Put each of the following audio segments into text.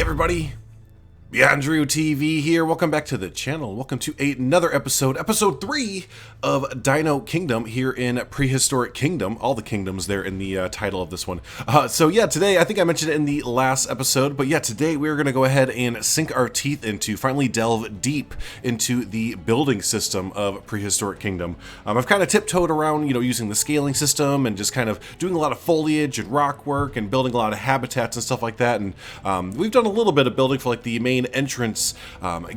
everybody, Andrew TV here. Welcome back to the channel. Welcome to another episode 3 of Dino Kingdom here in Prehistoric Kingdom. All the kingdoms there in the title of this one. So yeah, today, I think I mentioned it in the last episode, but yeah, today we're going to go ahead and sink our teeth into, finally delve deep into the building system of Prehistoric Kingdom. I've kind of tiptoed around, using the scaling system and just kind of doing a lot of foliage and rock work and building a lot of habitats and stuff like that. And we've done a little bit of building for like the main entrance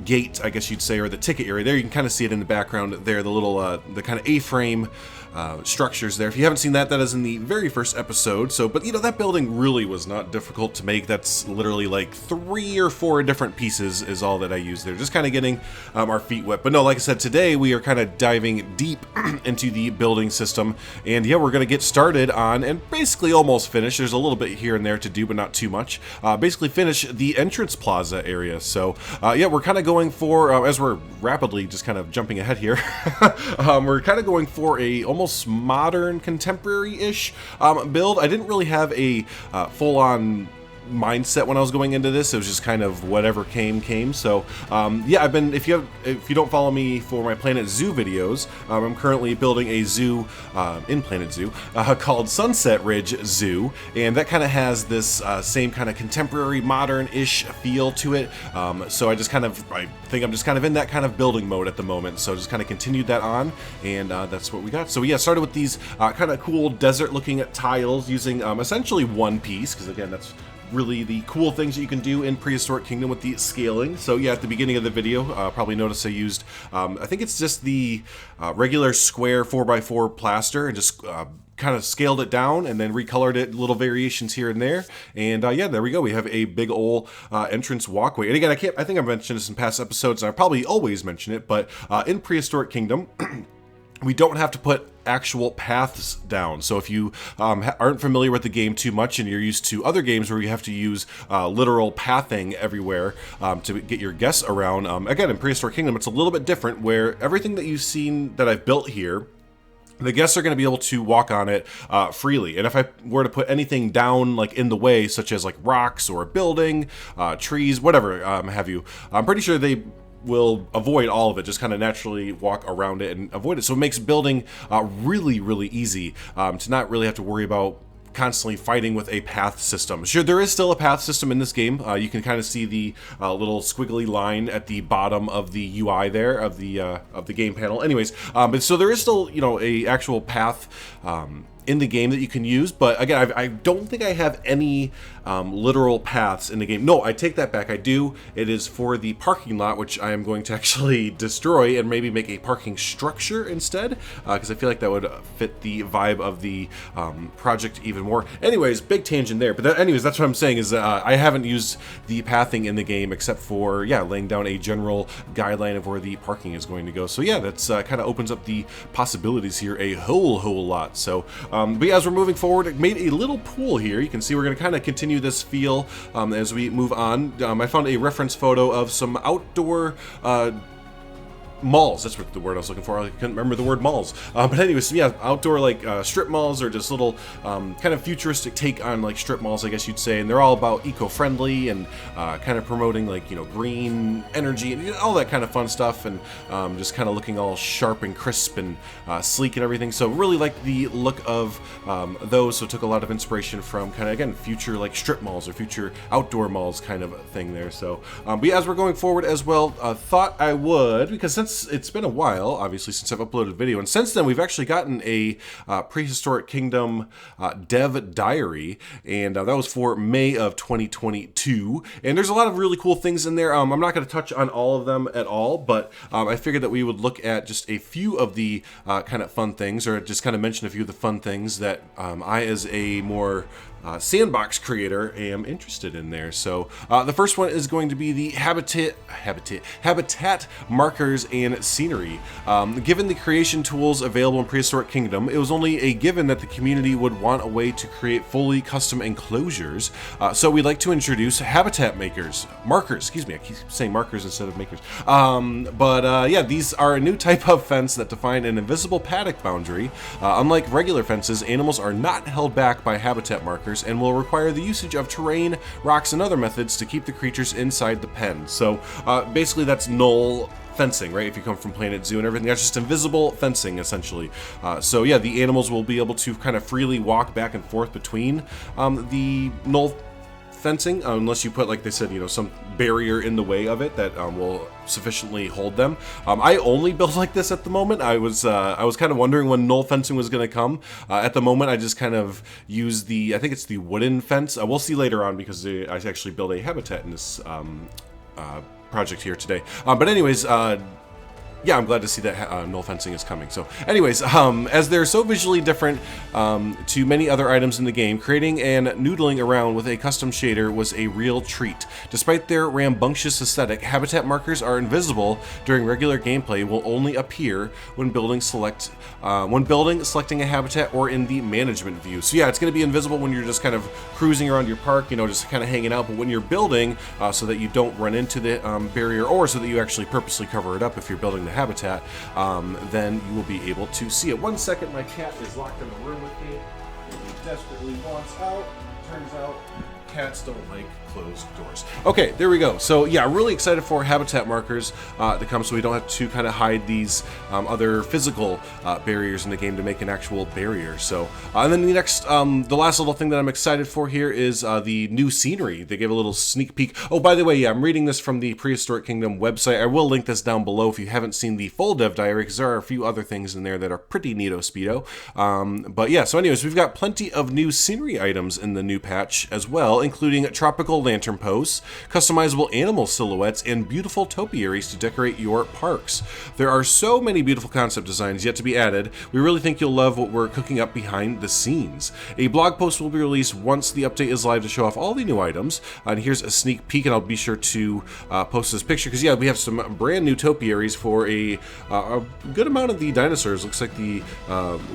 gate, I guess you'd say, or the ticket area. There you can kind of see it in the background there, the little the kind of A-frame structures there. If you haven't seen that, that is in the very first episode. So, but that building really was not difficult to make. That's literally like 3 or 4 different pieces is all that I used there. Just kind of getting our feet wet. But no, like I said, today we are kind of diving deep into the building system. And yeah, we're going to get started on, and basically almost finished. There's a little bit here and there to do, but not too much. Basically finish the entrance plaza area. So yeah, we're kind of going for, as we're rapidly just kind of jumping ahead here, we're kind of going for a almost modern, contemporary-ish build. I didn't really have a full-on mindset when I was going into this. It was just kind of whatever came. So yeah, I've been, if you don't follow me for my Planet Zoo videos, I'm currently building a zoo in Planet Zoo called Sunset Ridge Zoo, and that kind of has this same kind of contemporary, modern-ish feel to it. So I think I'm just kind of in that kind of building mode at the moment. So just kind of continued that on, and that's what we got. So yeah, started with these kind of cool desert-looking tiles using essentially one piece, because again, that's really the cool things that you can do in Prehistoric Kingdom with the scaling. So yeah, at the beginning of the video, probably noticed I used, I think it's just the regular square 4x4 plaster, and just kind of scaled it down and then recolored it, little variations here and there. And yeah, there we go. We have a big old entrance walkway. And again, I think I've mentioned this in past episodes, and I probably always mention it, but in Prehistoric Kingdom, we don't have to put actual paths down. So if you aren't familiar with the game too much and you're used to other games where you have to use literal pathing everywhere to get your guests around, again, in Prehistoric Kingdom, it's a little bit different, where everything that you've seen that I've built here, the guests are going to be able to walk on it freely. And if I were to put anything down like in the way, such as like rocks or a building, trees, whatever have you, I'm pretty sure they will avoid all of it, just kind of naturally walk around it and avoid it. So it makes building really, really easy to not really have to worry about constantly fighting with a path system. Sure, there is still a path system in this game. You can kind of see the little squiggly line at the bottom of the UI there of the game panel. Anyways, but so there is still a actual path in the game that you can use, but again, I don't think I have any literal paths in the game. No, I take that back. I do. It is for the parking lot, which I am going to actually destroy and maybe make a parking structure instead, because I feel like that would fit the vibe of the project even more. Anyways, big tangent there. But anyways, that's what I'm saying is I haven't used the pathing in the game except for, yeah, laying down a general guideline of where the parking is going to go. So yeah, that's kind of opens up the possibilities here a whole lot. So but yeah, as we're moving forward, I made a little pool here. You can see we're going to kind of continue this feel as we move on. I found a reference photo of some outdoor malls. That's what the word I was looking for. I couldn't remember the word malls. But anyways, so yeah, outdoor like strip malls, or just little kind of futuristic take on like strip malls, I guess you'd say. And they're all about eco-friendly and kind of promoting like, green energy and all that kind of fun stuff, and just kind of looking all sharp and crisp and sleek and everything. So really like the look of those. So took a lot of inspiration from kind of, again, future like strip malls or future outdoor malls kind of thing there. So but yeah, as we're going forward as well, thought I would, because since it's been a while, obviously, since I've uploaded a video, and since then we've actually gotten a Prehistoric Kingdom dev diary, and that was for May of 2022, and there's a lot of really cool things in there. I'm not going to touch on all of them at all, but I figured that we would look at just a few of the kind of fun things, or just kind of mention a few of the fun things that I, as a more sandbox creator, am interested in there. So the first one is going to be the habitat markers and scenery. Given the creation tools available in Prehistoric Kingdom, it was only a given that the community would want a way to create fully custom enclosures. So we'd like to introduce habitat markers, excuse me, I keep saying markers instead of makers. Yeah, these are a new type of fence that define an invisible paddock boundary. Unlike regular fences, animals are not held back by habitat markers, markers and will require the usage of terrain, rocks, and other methods to keep the creatures inside the pen. So basically that's null fencing, right? If you come from Planet Zoo and everything, that's just invisible fencing, essentially. So yeah, the animals will be able to kind of freely walk back and forth between the null fencing, unless you put, like they said, you know, some barrier in the way of it that will sufficiently hold them. I only build like this at the moment. I was kind of wondering when null fencing was going to come. At the moment, I just kind of use I think it's the wooden fence. We'll see later on, because I actually build a habitat in this project here today. But anyways, yeah, I'm glad to see that null fencing is coming. So anyways, as they're so visually different to many other items in the game, creating and noodling around with a custom shader was a real treat. Despite their rambunctious aesthetic, habitat markers are invisible during regular gameplay, will only appear when building, selecting a habitat, or in the management view. So yeah, it's going to be invisible when you're just kind of cruising around your park, you know, just kind of hanging out. But when you're building, so that you don't run into the barrier, or so that you actually purposely cover it up if you're building the habitat, then you will be able to see it. 1 second, my cat is locked in the room with me. He desperately wants out. Turns out cats don't like closed doors. Okay, there we go. So yeah, really excited for habitat markers to come, so we don't have to kind of hide these other physical barriers in the game to make an actual barrier. So and then the last little thing that I'm excited for here is the new scenery. They gave a little sneak peek. Oh, by the way, yeah, I'm reading this from the Prehistoric Kingdom website. I will link this down below if you haven't seen the full dev diary, because there are a few other things in there that are pretty neato speedo. But yeah, so anyways, we've got plenty of new scenery items in the new patch as well, including tropical lantern posts, customizable animal silhouettes, and beautiful topiaries to decorate your parks. There are so many beautiful concept designs yet to be added. We really think you'll love what we're cooking up behind the scenes. A blog post will be released once the update is live to show off all the new items. And here's a sneak peek, and I'll be sure to post this picture, because yeah, we have some brand new topiaries for a good amount of the dinosaurs. Looks like the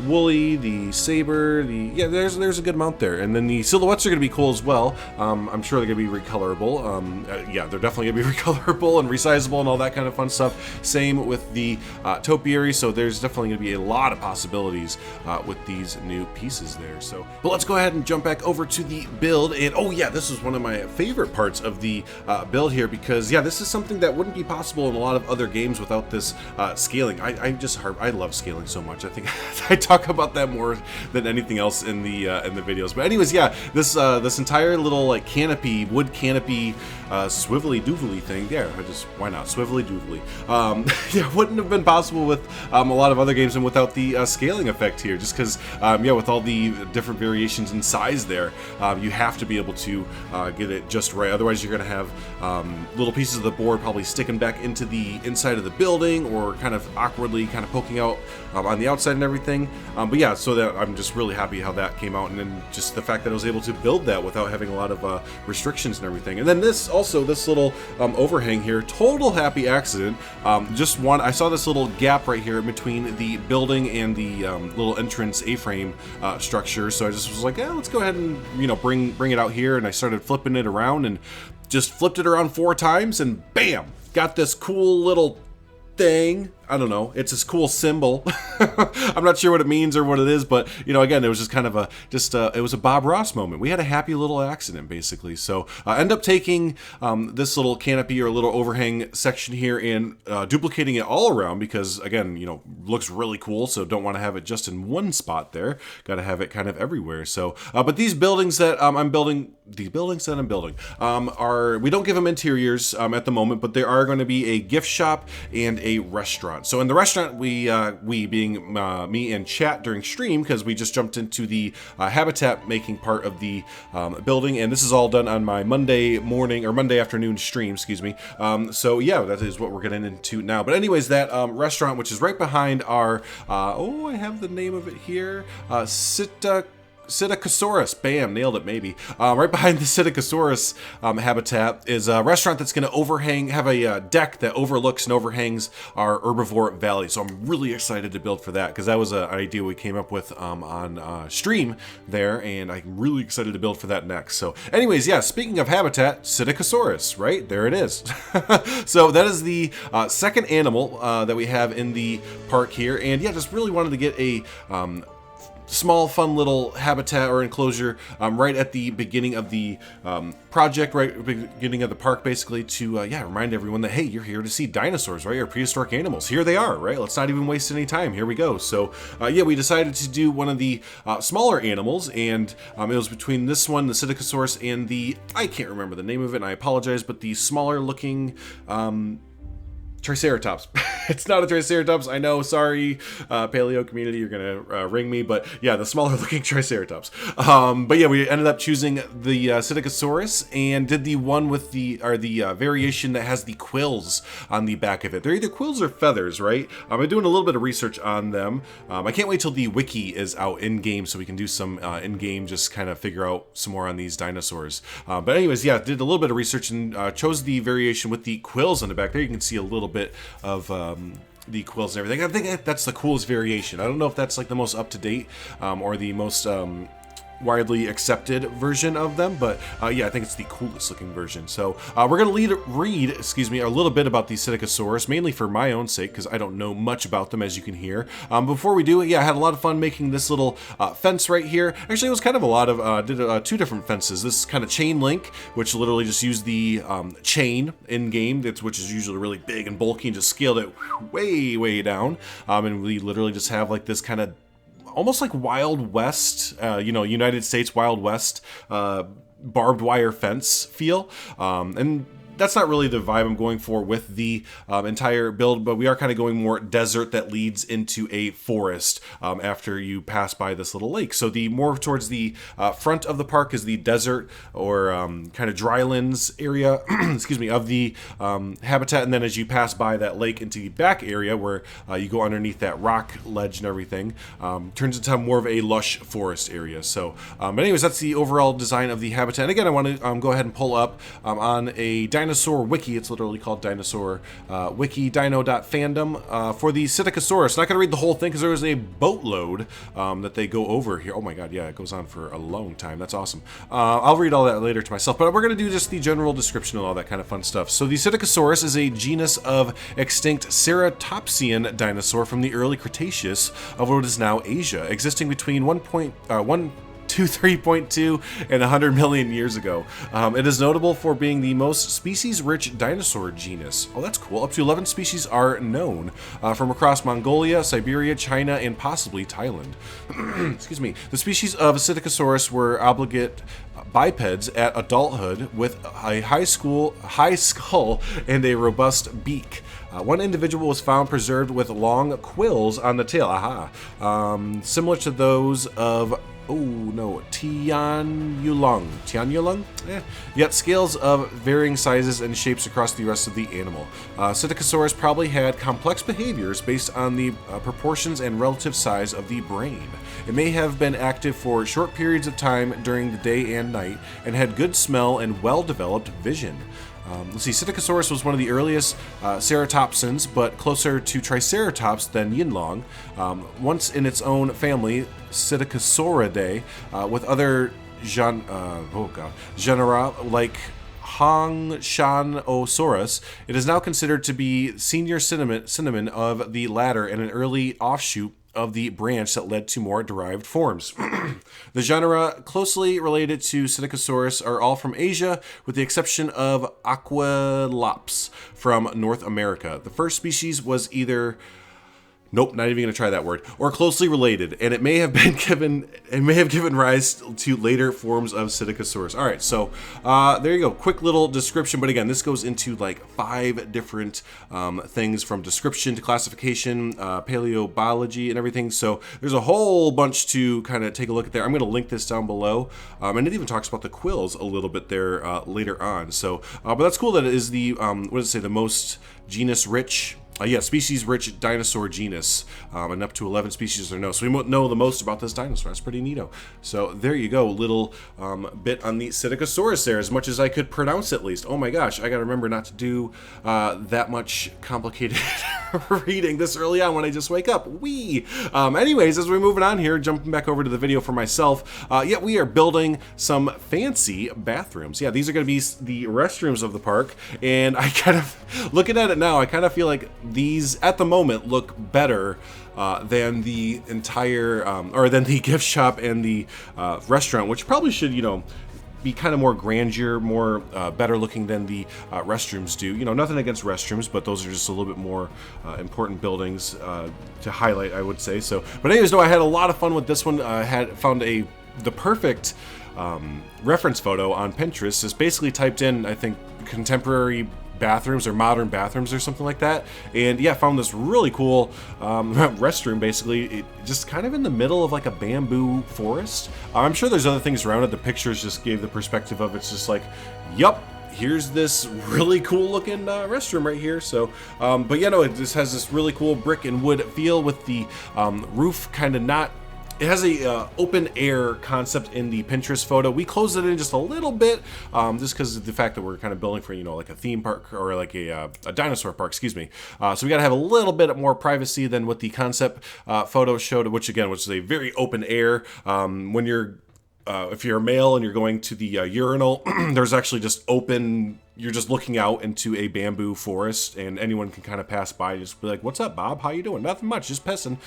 woolly, the saber, yeah, there's a good amount there. And then the silhouettes are going to be cool as well. I'm sure they're going to be recolorable. Yeah, they're definitely going to be recolorable and resizable and all that kind of fun stuff. Same with the topiary, so there's definitely going to be a lot of possibilities with these new pieces there. So, but let's go ahead and jump back over to the build. And oh yeah, this is one of my favorite parts of the build here, because yeah, this is something that wouldn't be possible in a lot of other games without this scaling. I love scaling so much. I think I talk about that more than anything else in the videos. But anyways, yeah, this entire little like wood canopy, swivelly doodly thing. Yeah, why not? Swivelly doodly. Yeah, wouldn't have been possible with a lot of other games and without the scaling effect here, just because, yeah, with all the different variations in size there, you have to be able to get it just right. Otherwise, you're going to have little pieces of the board probably sticking back into the inside of the building, or kind of awkwardly kind of poking out on the outside and everything. But yeah, so that I'm just really happy how that came out, and then just the fact that I was able to build that without having a lot of restrictions and everything. And then this little overhang here, total happy accident. I saw this little gap right here between the building and the little entrance A-frame structure, so I just was like, yeah, let's go ahead and, you know, bring it out here. And I started flipping it around and just flipped it around 4 times, and bam, got this cool little thing. I don't know, it's this cool symbol. I'm not sure what it means or what it is, but you know, again, it was just kind of it was a Bob Ross moment. We had a happy little accident, basically. So I end up taking this little canopy or little overhang section here and duplicating it all around, because again, you know, looks really cool. So don't want to have it just in one spot there. Got to have it kind of everywhere. So, but these buildings that I'm building, are, we don't give them interiors at the moment, but there are going to be a gift shop and a restaurant. So in the restaurant, we being me and chat during stream, because we just jumped into the habitat making part of the building, and this is all done on my Monday morning or Monday afternoon stream, excuse me. So yeah, that is what we're getting into now. But anyways, that restaurant, which is right behind our I have the name of it here, Psittacosaurus, bam, nailed it, maybe. Right behind the Psittacosaurus habitat is a restaurant that's going to have a deck that overlooks and overhangs our herbivore valley. So I'm really excited to build for that, because that was an idea we came up with on stream there, and I'm really excited to build for that next. So anyways, yeah, speaking of habitat, Psittacosaurus, right? There it is. So that is the second animal that we have in the park here, and yeah, just really wanted to get a small, fun little habitat or enclosure right at the beginning of the project, right at the beginning of the park, basically, to remind everyone that, hey, you're here to see dinosaurs, right? Or prehistoric animals. Here they are, right? Let's not even waste any time. Here we go. So we decided to do one of the smaller animals, and it was between this one, the Psittacosaurus, and the, I can't remember the name of it, and I apologize, but the smaller looking Triceratops. It's not a Triceratops, I know, sorry, paleo community, you're gonna ring me, but yeah, the smaller looking Triceratops. But yeah, we ended up choosing the Psittacosaurus and did the one with the variation that has the quills on the back of it. They're either quills or feathers, right? I'm doing a little bit of research on them. I can't wait till the wiki is out in-game so we can do some in-game, just kind of figure out some more on these dinosaurs. But anyways, yeah, did a little bit of research and chose the variation with the quills on the back. There you can see a little bit of the quills and everything. I think that's the coolest variation. I don't know if that's like the most up-to-date or the most widely accepted version of them, but yeah, I think it's the coolest looking version. So we're gonna read a little bit about the Psittacosaurus, mainly for my own sake, because I don't know much about them, as you can hear. Before we do it, yeah, I had a lot of fun making this little fence right here. Actually, it was kind of a lot of, did two different fences. This kind of chain link, which literally just used the chain in-game, which is usually really big and bulky, and just scaled it way down. And we literally just have like this kind of almost like Wild West, United States Wild West barbed wire fence feel. And that's not really the vibe I'm going for with the entire build, but we are kind of going more desert that leads into a forest after you pass by this little lake. So the more towards the front of the park is the desert or kind of drylands area, excuse me, of the habitat. And then as you pass by that lake into the back area where you go underneath that rock ledge and everything, turns into more of a lush forest area. So, but anyways, that's the overall design of the habitat. And again, I want to go ahead and pull up on a dinosaur wiki. It's literally called dinosaur wiki, dino.fandom for the Psittacosaurus. Not going to read the whole thing because there was a boatload that they go over here. Oh my god, yeah, it goes on for a long time. That's awesome. I'll read all that later to myself, but we're going to do just the general description and all that kind of fun stuff. So the Psittacosaurus is a genus of extinct ceratopsian dinosaur from the early Cretaceous of what is now Asia, existing between 3.2 and 100 million years ago. It is notable for being the most species-rich dinosaur genus. Oh, that's cool. Up to 11 species are known from across Mongolia, Siberia, China, and possibly Thailand. Excuse me. The species of Psittacosaurus were obligate bipeds at adulthood with a high skull and a robust beak. One individual was found preserved with long quills on the tail, similar to those of Tianyulung. Yet scales of varying sizes and shapes across the rest of the animal. Psittacosaurus probably had complex behaviors based on the proportions and relative size of the brain. It may have been active for short periods of time during the day and night, and had good smell and well-developed vision. Let's see, Psittacosaurus was one of the earliest ceratopsians, but closer to Triceratops than Yinlong. Once in its own family, Psittacosauridae, with other genera like Hongshanorsaurus, it is now considered to be senior cinnamon of the latter and an early offshoot of the branch that led to more derived forms. The genera closely related to Psittacosaurus are all from Asia, with the exception of Aqualops from North America. The first species was either nope, not even going to try that word, or closely related, and it may have given rise to later forms of Psittacosaurus. All right, so there you go. Quick little description, but again, this goes into like 5 different things, from description to classification, paleobiology, and everything. So there's a whole bunch to kind of take a look at there. I'm going to link this down below, and it even talks about the quills a little bit there later on. So, but that's cool that it is the what does it say? The most genus-rich. Species-rich dinosaur genus, and up to 11 species are known. So we know the most about this dinosaur. That's pretty neato. So there you go, little bit on the Psittacosaurus there, as much as I could pronounce at least. Oh my gosh, I gotta remember not to do that much complicated reading this early on when I just wake up. Anyways, as we're moving on here, jumping back over to the video for myself, yeah, we are building some fancy bathrooms. Yeah, these are going to be the restrooms of the park, and I kind of, looking at it now, I kind of feel like these, at the moment, look better than the entire, or than the gift shop and the restaurant, which probably should, you know, be kind of more grandeur, more better looking than the restrooms do. You know, nothing against restrooms, but those are just a little bit more important buildings to highlight, I would say. So, but anyways, no, I had a lot of fun with this one. I found the perfect reference photo on Pinterest. Just basically typed in, I think, contemporary bathrooms or modern bathrooms or something like that, and yeah, found this really cool restroom. Basically, it just kind of in the middle of like a bamboo forest. I'm sure there's other things around it. The pictures just gave the perspective of it's just like, yup, here's this really cool looking restroom right here. So, but yeah, no, it just has this really cool brick and wood feel with the roof kind of not. It has a open air concept in the Pinterest photo. We closed it in just a little bit, just because of the fact that we're kind of building for, you know, like a theme park or like a dinosaur park, excuse me. So we got to have a little bit more privacy than what the concept photo showed, which is a very open air. When you're, if you're a male and you're going to the urinal, there's actually just open. You're just looking out into a bamboo forest, and anyone can kind of pass by, just be like, "What's up, Bob? How you doing?" Nothing much, just pissing.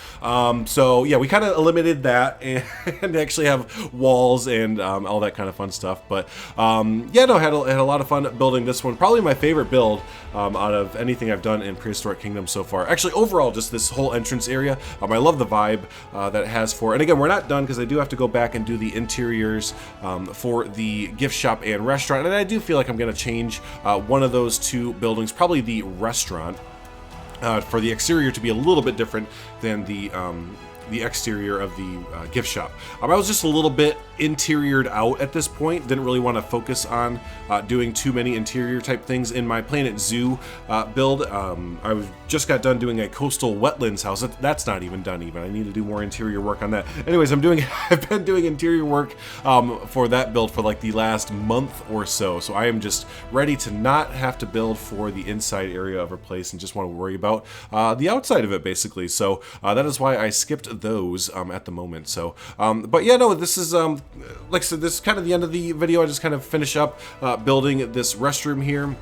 So yeah, we kind of eliminated that and actually have walls and all that kind of fun stuff. But yeah, no, had a lot of fun building this one. Probably my favorite build out of anything I've done in Prehistoric Kingdom so far. Actually, overall, just this whole entrance area. I love the vibe that it has for. And again, we're not done because I do have to go back and do the interiors for the gift shop and restaurant, and I do feel like I'm going to change one of those two buildings, probably the restaurant, for the exterior to be a little bit different than the exterior of the gift shop. I was just a little bit interiored out at this point. Didn't really want to focus on doing too many interior type things in my Planet Zoo build. I just got done doing a coastal wetlands house. That's not even done even. I need to do more interior work on that. Anyways, I've been doing interior work for that build for like the last month or so. So I am just ready to not have to build for the inside area of a place and just want to worry about the outside of it, basically. So that is why I skipped those at the moment. So but yeah, no, this is like I said, this is kind of the end of the video. I just kind of finish up building this restroom here,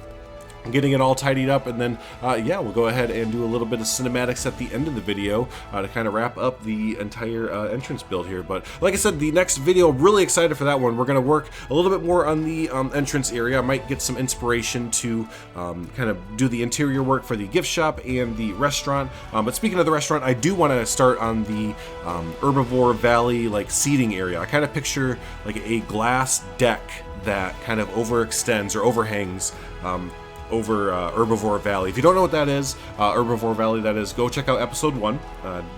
getting it all tidied up, and then yeah, we'll go ahead and do a little bit of cinematics at the end of the video to kind of wrap up the entire entrance build here. But like I said, the next video, really excited for that one. We're going to work a little bit more on the entrance area. I might get some inspiration to kind of do the interior work for the gift shop and the restaurant. But speaking of the restaurant, I do want to start on the Herbivore Valley like seating area. I kind of picture like a glass deck that kind of overextends or overhangs over Herbivore Valley. If you don't know what that is, Herbivore Valley, that is, go check out episode 1.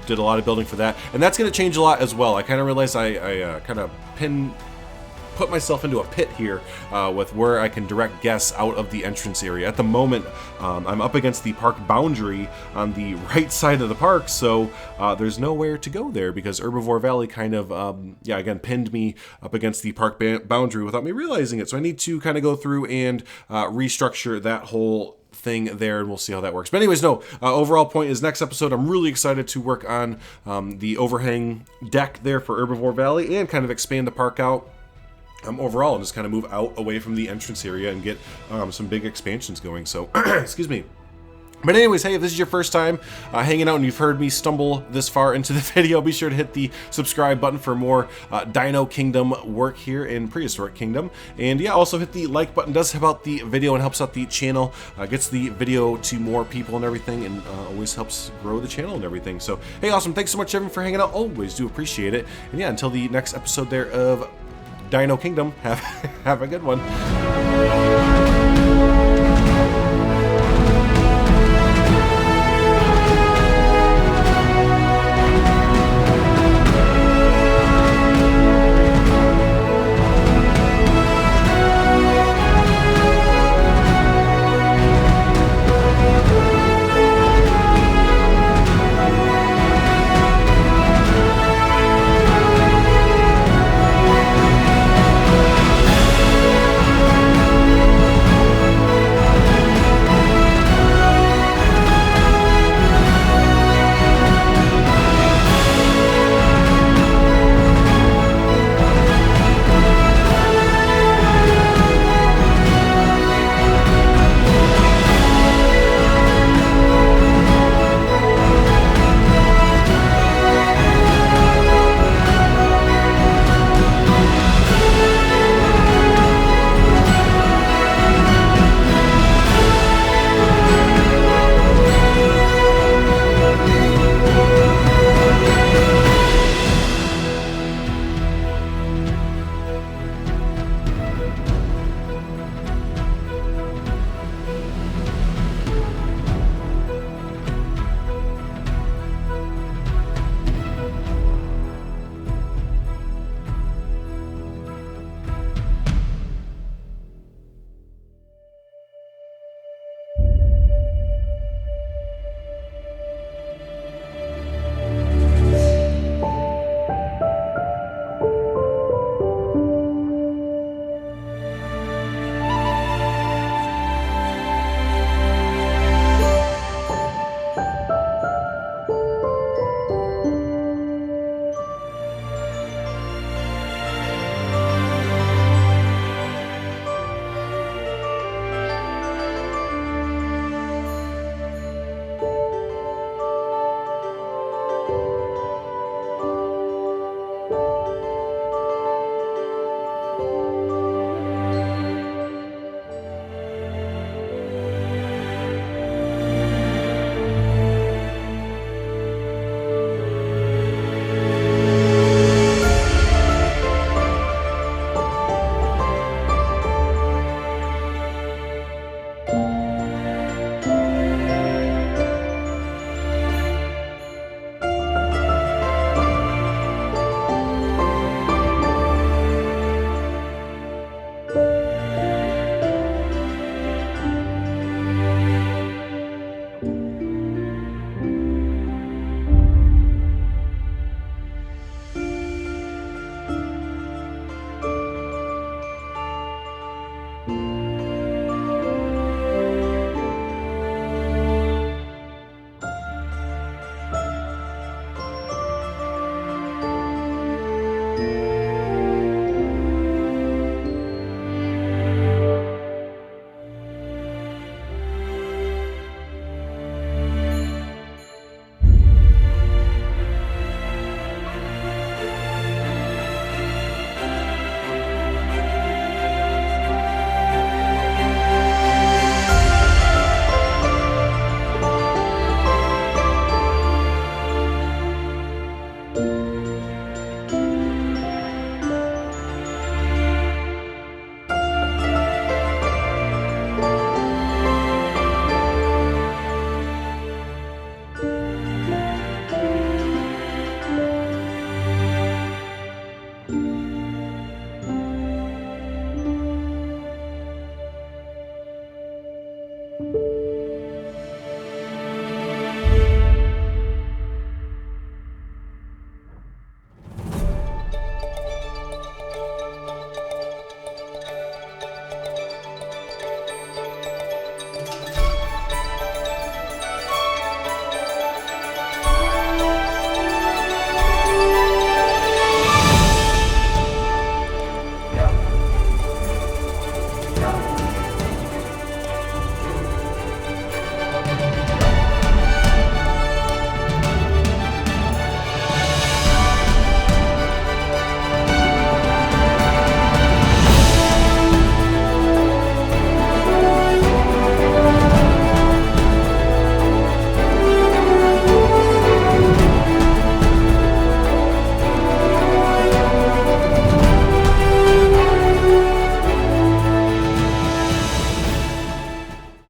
Did a lot of building for that, and that's going to change a lot as well. I kind of realized I kind of put myself into a pit here with where I can direct guests out of the entrance area. At the moment, I'm up against the park boundary on the right side of the park, so there's nowhere to go there because Herbivore Valley kind of, yeah, again, pinned me up against the park boundary without me realizing it. So I need to kind of go through and restructure that whole thing there, and we'll see how that works. But anyways, no, overall point is next episode I'm really excited to work on the overhang deck there for Herbivore Valley and kind of expand the park out overall and just kind of move out away from the entrance area and get some big expansions going. So excuse me. But anyways, hey, if this is your first time hanging out and you've heard me stumble this far into the video, be sure to hit the subscribe button for more Dino Kingdom work here in Prehistoric Kingdom. And yeah, also hit the like button. Does help out the video and helps out the channel, gets the video to more people and everything, and always helps grow the channel and everything. So hey, awesome. Thanks so much, everyone, for hanging out. Always do appreciate it. And yeah, until the next episode there of Dino Kingdom, have a good one.